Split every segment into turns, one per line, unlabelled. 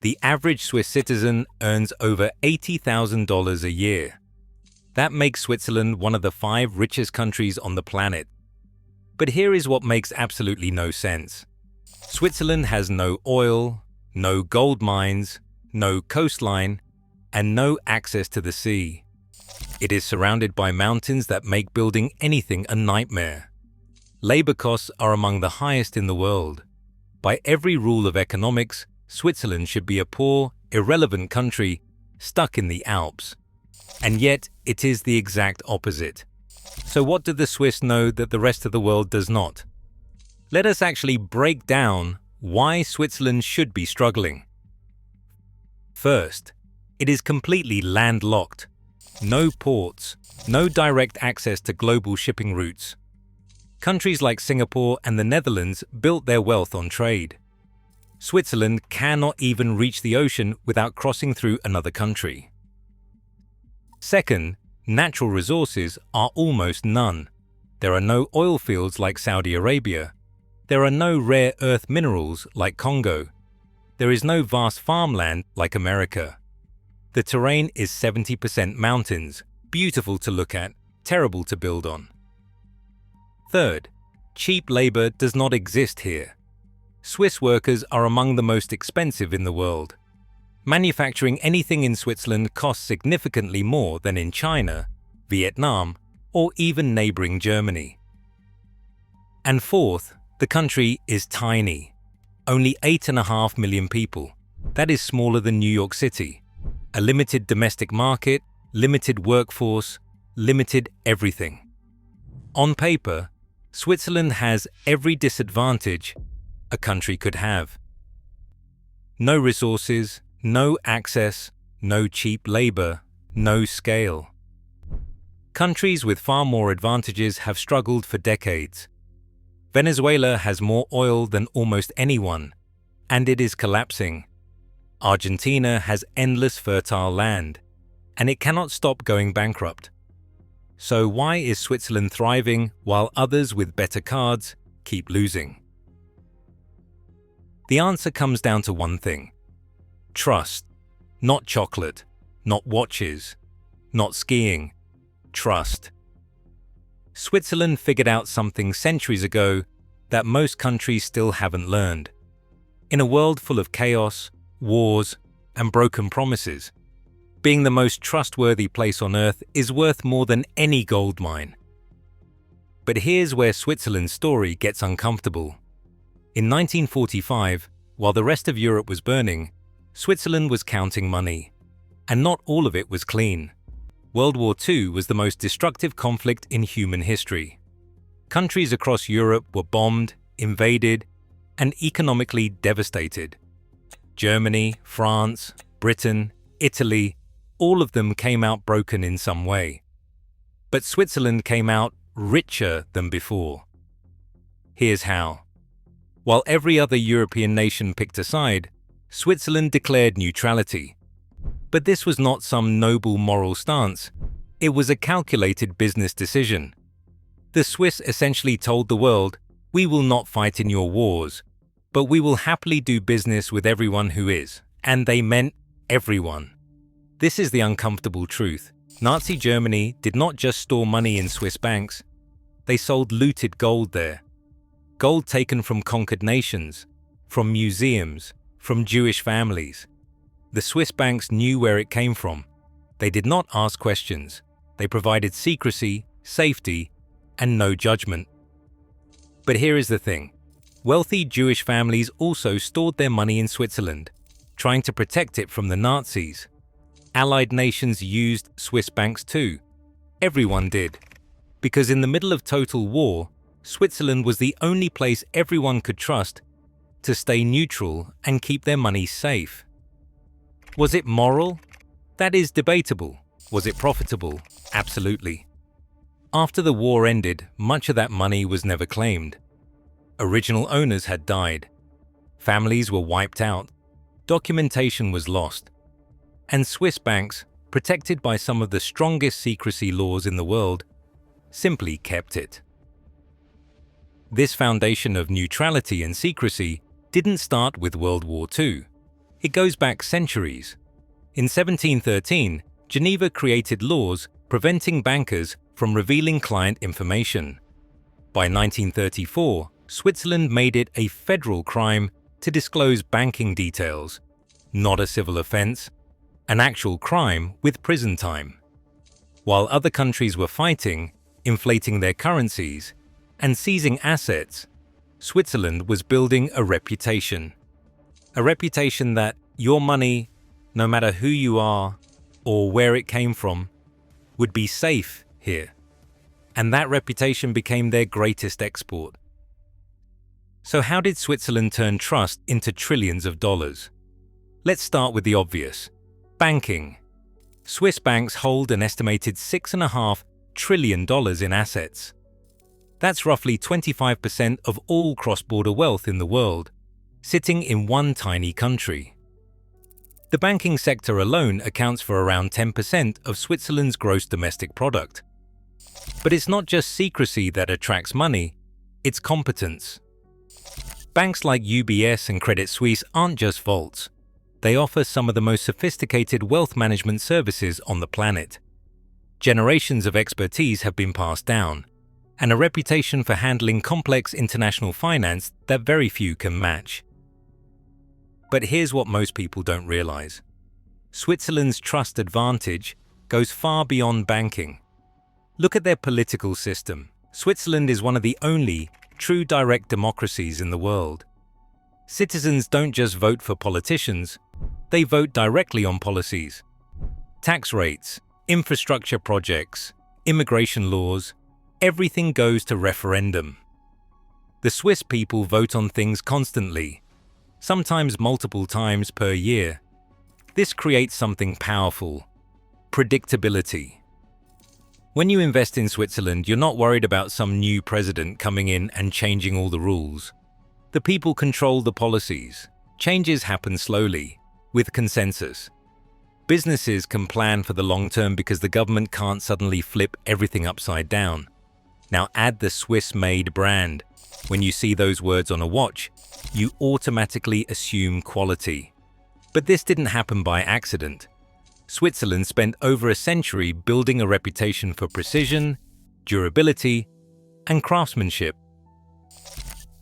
The average Swiss citizen earns over $80,000 a year. That makes Switzerland one of the 5 richest countries on the planet. But here is what makes absolutely no sense. Switzerland has no oil, no gold mines, no coastline, and no access to the sea. It is surrounded by mountains that make building anything a nightmare. Labor costs are among the highest in the world. By every rule of economics, Switzerland should be a poor, irrelevant country stuck in the Alps. And yet, it is the exact opposite. So what do the Swiss know that the rest of the world does not? Let us actually break down why Switzerland should be struggling. First, it is completely landlocked. No ports, no direct access to global shipping routes. Countries like Singapore and the Netherlands built their wealth on trade. Switzerland cannot even reach the ocean without crossing through another country. Second, natural resources are almost none. There are no oil fields like Saudi Arabia. There are no rare earth minerals like Congo. There is no vast farmland like America. The terrain is 70% mountains, beautiful to look at, terrible to build on. Third, cheap labor does not exist here. Swiss workers are among the most expensive in the world. Manufacturing anything in Switzerland costs significantly more than in China, Vietnam, or even neighboring Germany. And fourth, the country is tiny. Only 8.5 million people. That is smaller than New York City. A limited domestic market, limited workforce, limited everything. On paper, Switzerland has every disadvantage a country could have. No resources, no access, no cheap labor, no scale. Countries with far more advantages have struggled for decades. Venezuela has more oil than almost anyone, and it is collapsing. Argentina has endless fertile land, and it cannot stop going bankrupt. So why is Switzerland thriving while others with better cards keep losing? The answer comes down to one thing. Trust. Not chocolate, not watches, not skiing. Trust. Switzerland figured out something centuries ago that most countries still haven't learned. In a world full of chaos, wars, and broken promises, being the most trustworthy place on earth is worth more than any gold mine. But here's where Switzerland's story gets uncomfortable. In 1945, while the rest of Europe was burning, Switzerland was counting money. And not all of it was clean. World War II was the most destructive conflict in human history. Countries across Europe were bombed, invaded, and economically devastated. Germany, France, Britain, Italy, all of them came out broken in some way. But Switzerland came out richer than before. Here's how. While every other European nation picked a side, Switzerland declared neutrality. But this was not some noble moral stance. It was a calculated business decision. The Swiss essentially told the world, "We will not fight in your wars, but we will happily do business with everyone who is." And they meant everyone. This is the uncomfortable truth. Nazi Germany did not just store money in Swiss banks. They sold looted gold there. Gold taken from conquered nations, from museums, from Jewish families. The Swiss banks knew where it came from. They did not ask questions. They provided secrecy, safety, and no judgment. But here is the thing. Wealthy Jewish families also stored their money in Switzerland, trying to protect it from the Nazis. Allied nations used Swiss banks too. Everyone did. Because in the middle of total war, Switzerland was the only place everyone could trust to stay neutral and keep their money safe. Was it moral? That is debatable. Was it profitable? Absolutely. After the war ended, much of that money was never claimed. Original owners had died. Families were wiped out. Documentation was lost. And Swiss banks, protected by some of the strongest secrecy laws in the world, simply kept it. This foundation of neutrality and secrecy didn't start with World War II. It goes back centuries. In 1713, Geneva created laws preventing bankers from revealing client information. By 1934, Switzerland made it a federal crime to disclose banking details, not a civil offense, an actual crime with prison time. While other countries were fighting, inflating their currencies, and seizing assets, Switzerland was building a reputation. A reputation that your money, no matter who you are or where it came from, would be safe here. And that reputation became their greatest export. So how did Switzerland turn trust into trillions of dollars? Let's start with the obvious. Banking. Swiss banks hold an estimated $6.5 trillion in assets. That's roughly 25% of all cross-border wealth in the world, sitting in one tiny country. The banking sector alone accounts for around 10% of Switzerland's gross domestic product. But it's not just secrecy that attracts money, it's competence. Banks like UBS and Credit Suisse aren't just vaults. They offer some of the most sophisticated wealth management services on the planet. Generations of expertise have been passed down, and a reputation for handling complex international finance that very few can match. But here's what most people don't realize. Switzerland's trust advantage goes far beyond banking. Look at their political system. Switzerland is one of the only true direct democracies in the world. Citizens don't just vote for politicians, they vote directly on policies. Tax rates, infrastructure projects, immigration laws, everything goes to referendum. The Swiss people vote on things constantly, sometimes multiple times per year. This creates something powerful: predictability. When you invest in Switzerland, you're not worried about some new president coming in and changing all the rules. The people control the policies. Changes happen slowly, with consensus. Businesses can plan for the long term because the government can't suddenly flip everything upside down. Now add the Swiss-made brand. When you see those words on a watch, you automatically assume quality. But this didn't happen by accident. Switzerland spent over a century building a reputation for precision, durability, and craftsmanship.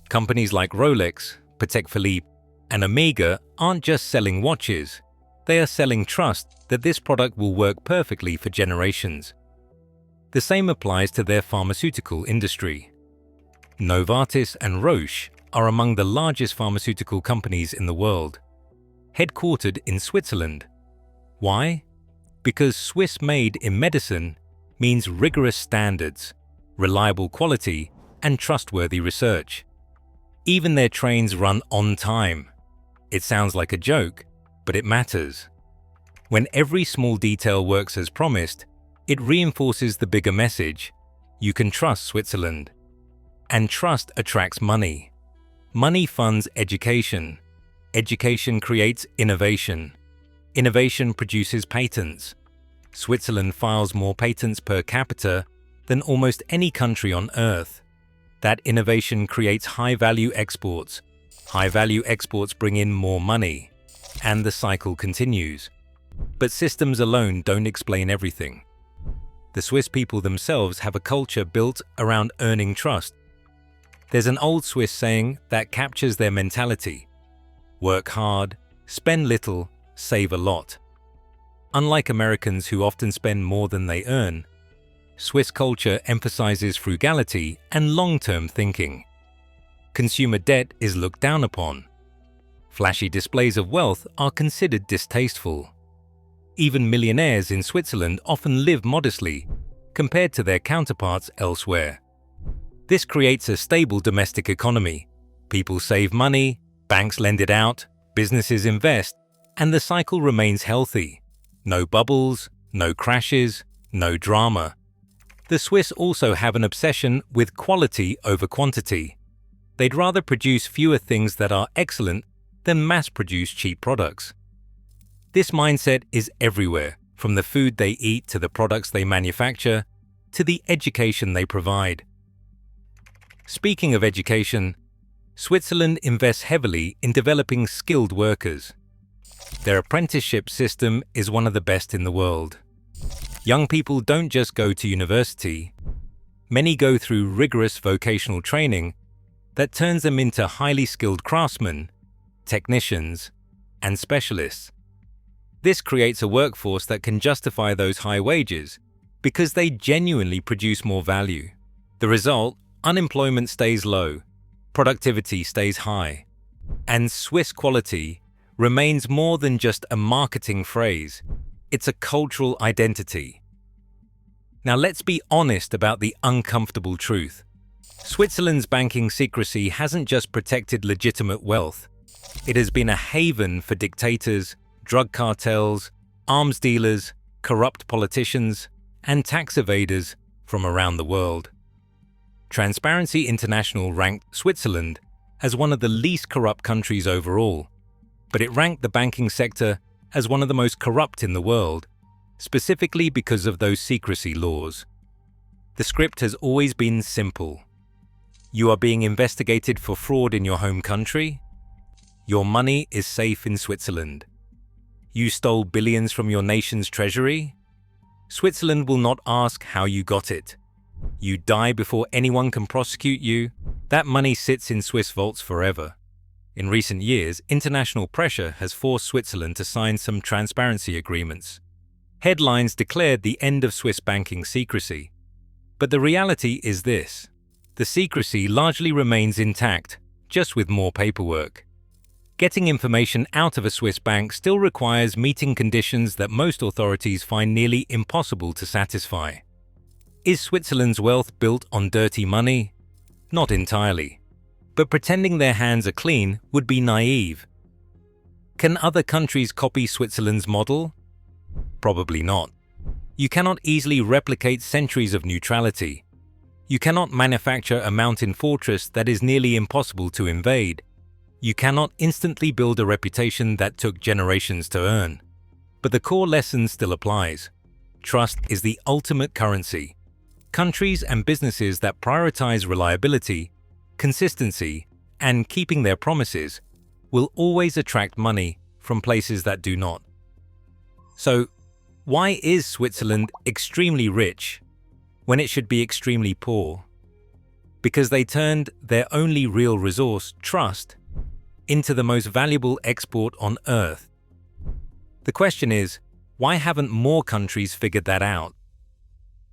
Companies like Rolex, Patek Philippe, and Omega aren't just selling watches. They are selling trust that this product will work perfectly for generations. The same applies to their pharmaceutical industry. Novartis and Roche are among the largest pharmaceutical companies in the world, headquartered in Switzerland. Why? Because Swiss-made in medicine means rigorous standards, reliable quality, and trustworthy research. Even their trains run on time. It sounds like a joke, but it matters. When every small detail works as promised, it reinforces the bigger message: you can trust Switzerland. And trust attracts money. Money funds education. Education creates innovation. Innovation produces patents. Switzerland files more patents per capita than almost any country on Earth. That innovation creates high-value exports. High-value exports bring in more money. And the cycle continues. But systems alone don't explain everything. The Swiss people themselves have a culture built around earning trust. There's an old Swiss saying that captures their mentality: work hard, spend little, save a lot. Unlike Americans who often spend more than they earn, Swiss culture emphasizes frugality and long-term thinking. Consumer debt is looked down upon. Flashy displays of wealth are considered distasteful. Even millionaires in Switzerland often live modestly compared to their counterparts elsewhere. This creates a stable domestic economy. People save money, banks lend it out, businesses invest, and the cycle remains healthy. No bubbles, no crashes, no drama. The Swiss also have an obsession with quality over quantity. They'd rather produce fewer things that are excellent than mass-produce cheap products. This mindset is everywhere, from the food they eat to the products they manufacture, to the education they provide. Speaking of education, Switzerland invests heavily in developing skilled workers. Their apprenticeship system is one of the best in the world. Young people don't just go to university. Many go through rigorous vocational training that turns them into highly skilled craftsmen, technicians, and specialists. This creates a workforce that can justify those high wages because they genuinely produce more value. The result, unemployment stays low, productivity stays high, and Swiss quality remains more than just a marketing phrase. It's a cultural identity. Now let's be honest about the uncomfortable truth. Switzerland's banking secrecy hasn't just protected legitimate wealth. It has been a haven for dictators, drug cartels, arms dealers, corrupt politicians, and tax evaders from around the world. Transparency International ranked Switzerland as one of the least corrupt countries overall, but it ranked the banking sector as one of the most corrupt in the world, specifically because of those secrecy laws. The script has always been simple. You are being investigated for fraud in your home country. Your money is safe in Switzerland. You stole billions from your nation's treasury. Switzerland will not ask how you got it. You die before anyone can prosecute you. That money sits in Swiss vaults forever. In recent years, international pressure has forced Switzerland to sign some transparency agreements. Headlines declared the end of Swiss banking secrecy. But the reality is this: the secrecy largely remains intact, just with more paperwork. Getting information out of a Swiss bank still requires meeting conditions that most authorities find nearly impossible to satisfy. Is Switzerland's wealth built on dirty money? Not entirely. But pretending their hands are clean would be naive. Can other countries copy Switzerland's model? Probably not. You cannot easily replicate centuries of neutrality. You cannot manufacture a mountain fortress that is nearly impossible to invade. You cannot instantly build a reputation that took generations to earn. But the core lesson still applies. Trust is the ultimate currency. Countries and businesses that prioritize reliability, consistency, and keeping their promises will always attract money from places that do not. So, why is Switzerland extremely rich when it should be extremely poor? Because they turned their only real resource, trust, into the most valuable export on Earth. The question is, why haven't more countries figured that out?